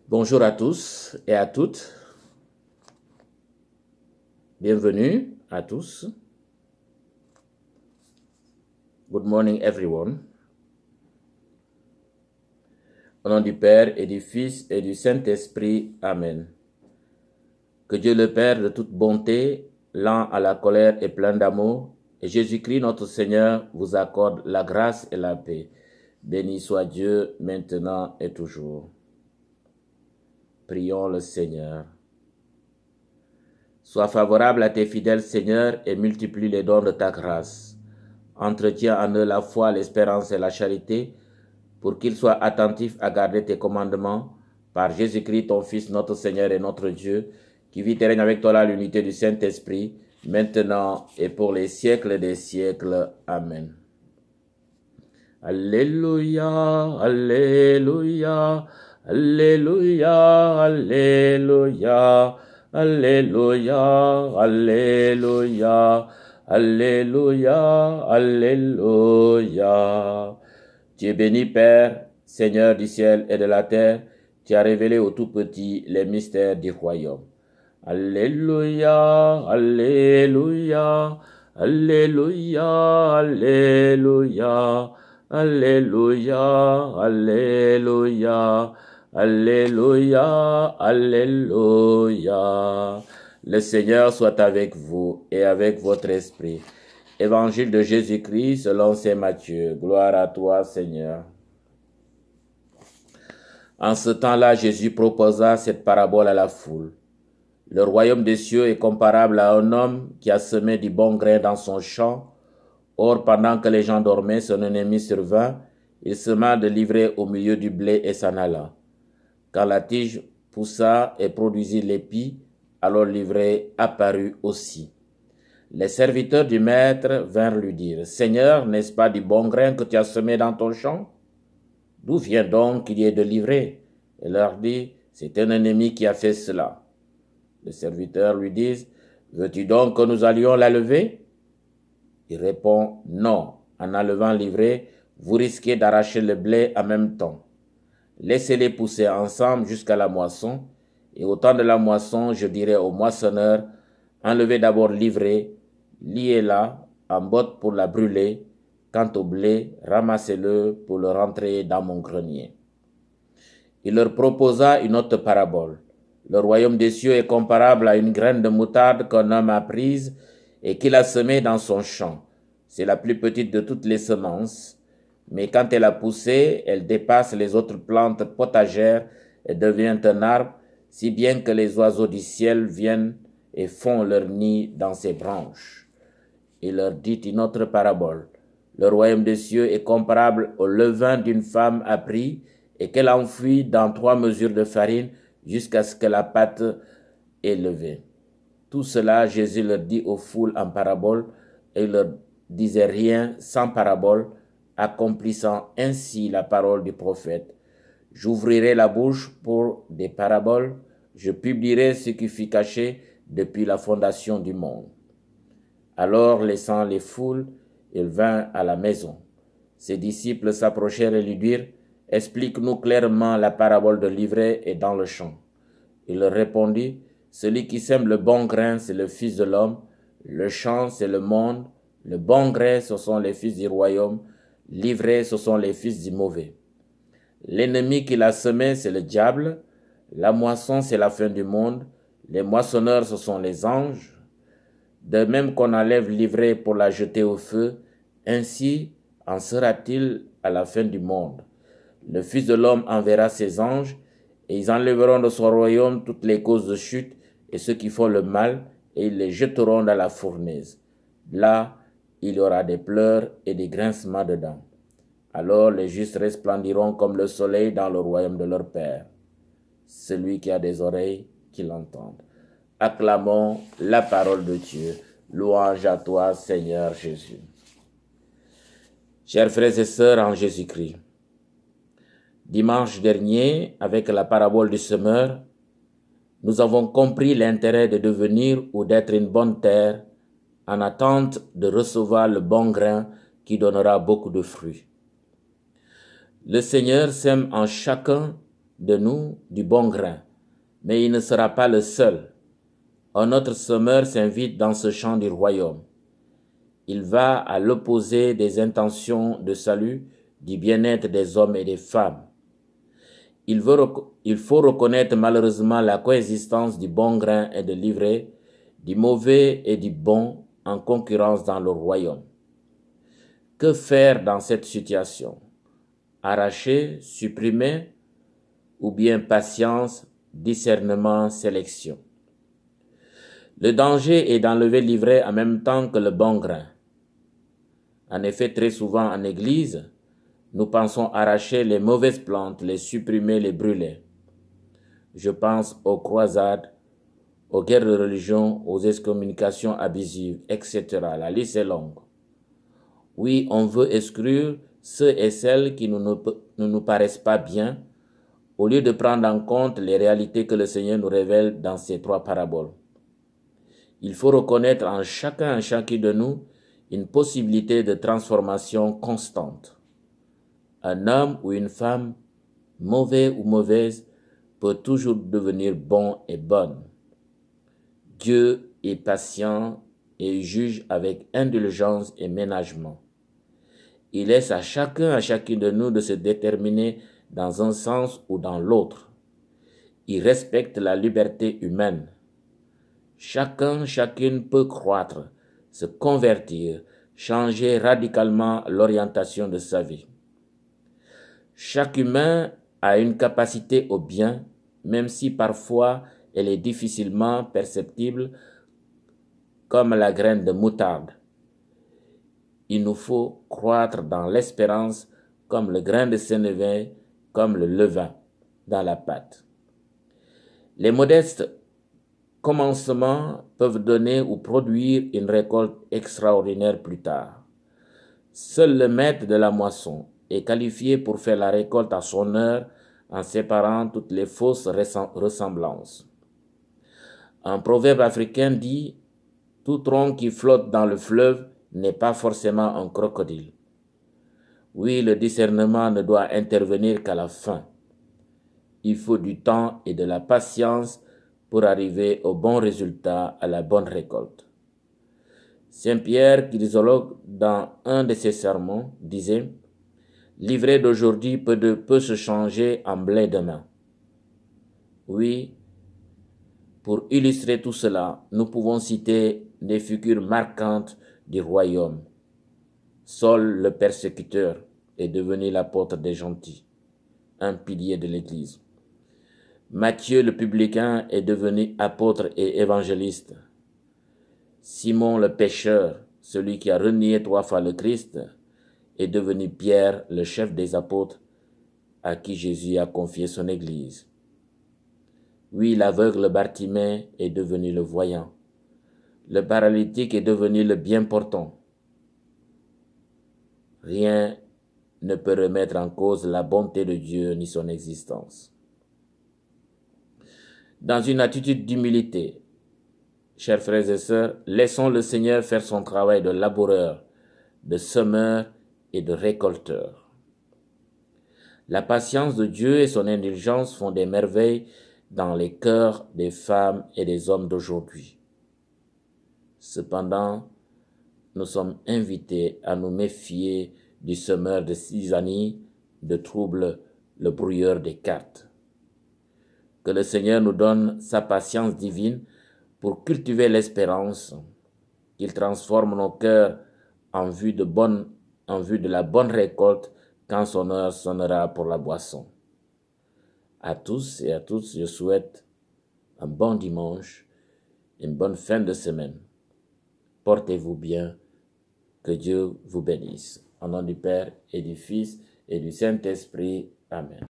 Bonjour à tous et à toutes. Bienvenue à tous. Good morning everyone. Au nom du Père et du Fils et du Saint-Esprit. Amen. Que Dieu le Père de toute bonté, lent à la colère et plein d'amour, et Jésus-Christ notre Seigneur vous accorde la grâce et la paix. Béni soit Dieu maintenant et toujours. Prions le Seigneur. Sois favorable à tes fidèles, Seigneur, et multiplie les dons de ta grâce. Entretiens en eux la foi, l'espérance et la charité, pour qu'ils soient attentifs à garder tes commandements, par Jésus-Christ, ton Fils, notre Seigneur et notre Dieu, qui vit et règne avec toi dans l'unité du Saint-Esprit, maintenant et pour les siècles des siècles. Amen. Alléluia, Alléluia, Alléluia, Alléluia, Alléluia, Alléluia, Alléluia, Alléluia. Tu es béni, Père, Seigneur du ciel et de la terre, tu as révélé aux tout-petits les mystères du royaume. Alléluia, Alléluia, Alléluia, Alléluia, Alléluia, Alléluia, Alléluia, Alléluia. Le Seigneur soit avec vous et avec votre esprit. Évangile de Jésus-Christ selon saint Matthieu. Gloire à toi, Seigneur. En ce temps-là, Jésus proposa cette parabole à la foule. Le royaume des cieux est comparable à un homme qui a semé du bon grain dans son champ. Or, pendant que les gens dormaient, son ennemi survint. Il sema de l'ivraie au milieu du blé et s'en alla. Quand la tige poussa et produisit l'épi, alors l'ivraie apparut aussi. Les serviteurs du maître vinrent lui dire, « Seigneur, n'est-ce pas du bon grain que tu as semé dans ton champ? D'où vient donc qu'il y ait de l'ivraie? » Il leur dit, « C'est un ennemi qui a fait cela. » Les serviteurs lui disent, « Veux-tu donc que nous allions la lever? » Il répond, « Non, en enlevant l'ivraie, vous risquez d'arracher le blé en même temps. Laissez-les pousser ensemble jusqu'à la moisson, et au temps de la moisson, je dirai au moissonneur, enlevez d'abord l'ivraie, liez-la en botte pour la brûler, quant au blé, ramassez-le pour le rentrer dans mon grenier. » Il leur proposa une autre parabole. Le royaume des cieux est comparable à une graine de moutarde qu'un homme a prise et qu'il a semée dans son champ. C'est la plus petite de toutes les semences, mais quand elle a poussé, elle dépasse les autres plantes potagères et devient un arbre, si bien que les oiseaux du ciel viennent et font leur nid dans ses branches. Il leur dit une autre parabole. Le royaume des cieux est comparable au levain d'une femme appris et qu'elle enfouit dans 3 mesures de farine jusqu'à ce que la pâte est levée. Tout cela, Jésus leur dit aux foules en parabole et il leur disait rien sans parabole, accomplissant ainsi la parole du prophète. J'ouvrirai la bouche pour des paraboles, je publierai ce qui fut caché depuis la fondation du monde. Alors, laissant les foules, il vint à la maison. Ses disciples s'approchèrent et lui dirent, « Explique-nous clairement la parabole de l'ivraie et dans le champ. » Il leur répondit, « Celui qui sème le bon grain, c'est le Fils de l'homme. Le champ, c'est le monde. Le bon grain, ce sont les fils du royaume. L'ivraie, ce sont les fils du mauvais. L'ennemi qui l'a semé, c'est le diable. La moisson, c'est la fin du monde. Les moissonneurs, ce sont les anges. De même qu'on enlève l'ivraie pour la jeter au feu, ainsi en sera-t-il à la fin du monde. Le Fils de l'homme enverra ses anges, et ils enlèveront de son royaume toutes les causes de chute et ceux qui font le mal, et ils les jeteront dans la fournaise. Là, il y aura des pleurs et des grincements de dents. Alors les justes resplendiront comme le soleil dans le royaume de leur Père. Celui qui a des oreilles, qu'il entende. Acclamons la parole de Dieu. Louange à toi, Seigneur Jésus. Chers frères et sœurs en Jésus-Christ, dimanche dernier, avec la parabole du semeur, nous avons compris l'intérêt de devenir ou d'être une bonne terre en attente de recevoir le bon grain qui donnera beaucoup de fruits. Le Seigneur sème en chacun de nous du bon grain, mais il ne sera pas le seul. Un autre semeur s'invite dans ce champ du royaume. Il va à l'opposé des intentions de salut, du bien-être des hommes et des femmes. Il faut reconnaître malheureusement la coexistence du bon grain et de l'ivraie, du mauvais et du bon en concurrence dans le royaume. Que faire dans cette situation? Arracher, supprimer, ou bien patience, discernement, sélection? Le danger est d'enlever l'ivraie en même temps que le bon grain. En effet, très souvent en Église, nous pensons arracher les mauvaises plantes, les supprimer, les brûler. Je pense aux croisades, aux guerres de religion, aux excommunications abusives, etc. La liste est longue. Oui, on veut exclure ceux et celles qui ne nous paraissent pas bien, au lieu de prendre en compte les réalités que le Seigneur nous révèle dans ces 3 paraboles. Il faut reconnaître en chacun et chacune de nous une possibilité de transformation constante. Un homme ou une femme, mauvais ou mauvaise, peut toujours devenir bon et bonne. Dieu est patient et juge avec indulgence et ménagement. Il laisse à chacun et chacune de nous de se déterminer dans un sens ou dans l'autre. Il respecte la liberté humaine. Chacune peut croître, se convertir, changer radicalement l'orientation de sa vie. Chaque humain a une capacité au bien, même si parfois elle est difficilement perceptible, comme la graine de moutarde. Il nous faut croître dans l'espérance comme le grain de sénévé, comme le levain dans la pâte. Les modestes commencements peuvent donner ou produire une récolte extraordinaire plus tard. Seul le maître de la moisson est qualifié pour faire la récolte à son heure en séparant toutes les fausses ressemblances. Un proverbe africain dit « Tout tronc qui flotte dans le fleuve n'est pas forcément un crocodile ». Oui, le discernement ne doit intervenir qu'à la fin. Il faut du temps et de la patience pour arriver au bon résultat, à la bonne récolte. Saint Pierre, chrysologue, dans un de ses sermons, disait « L'ivraie d'aujourd'hui peut se changer en blé demain ». Oui, pour illustrer tout cela, nous pouvons citer des figures marquantes du royaume. Saul, le persécuteur, est devenu l'apôtre des gentils, un pilier de l'Église. Matthieu le publicain est devenu apôtre et évangéliste. Simon le pécheur, celui qui a renié 3 fois le Christ, est devenu Pierre, le chef des apôtres, à qui Jésus a confié son Église. Oui, l'aveugle Bartimée est devenu le voyant. Le paralytique est devenu le bien portant. Rien ne peut remettre en cause la bonté de Dieu ni son existence. Dans une attitude d'humilité, chers frères et sœurs, laissons le Seigneur faire son travail de laboureur, de semeur et de récolteur. La patience de Dieu et son indulgence font des merveilles dans les cœurs des femmes et des hommes d'aujourd'hui. Cependant, nous sommes invités à nous méfier du semeur de zizanie, de trouble, le brouilleur des cartes. Que le Seigneur nous donne sa patience divine pour cultiver l'espérance, qu'il transforme nos cœurs en vue de la bonne récolte quand son heure sonnera pour la boisson. À tous et à toutes, je souhaite un bon dimanche, une bonne fin de semaine. Portez-vous bien, que Dieu vous bénisse. Au nom du Père et du Fils et du Saint-Esprit. Amen.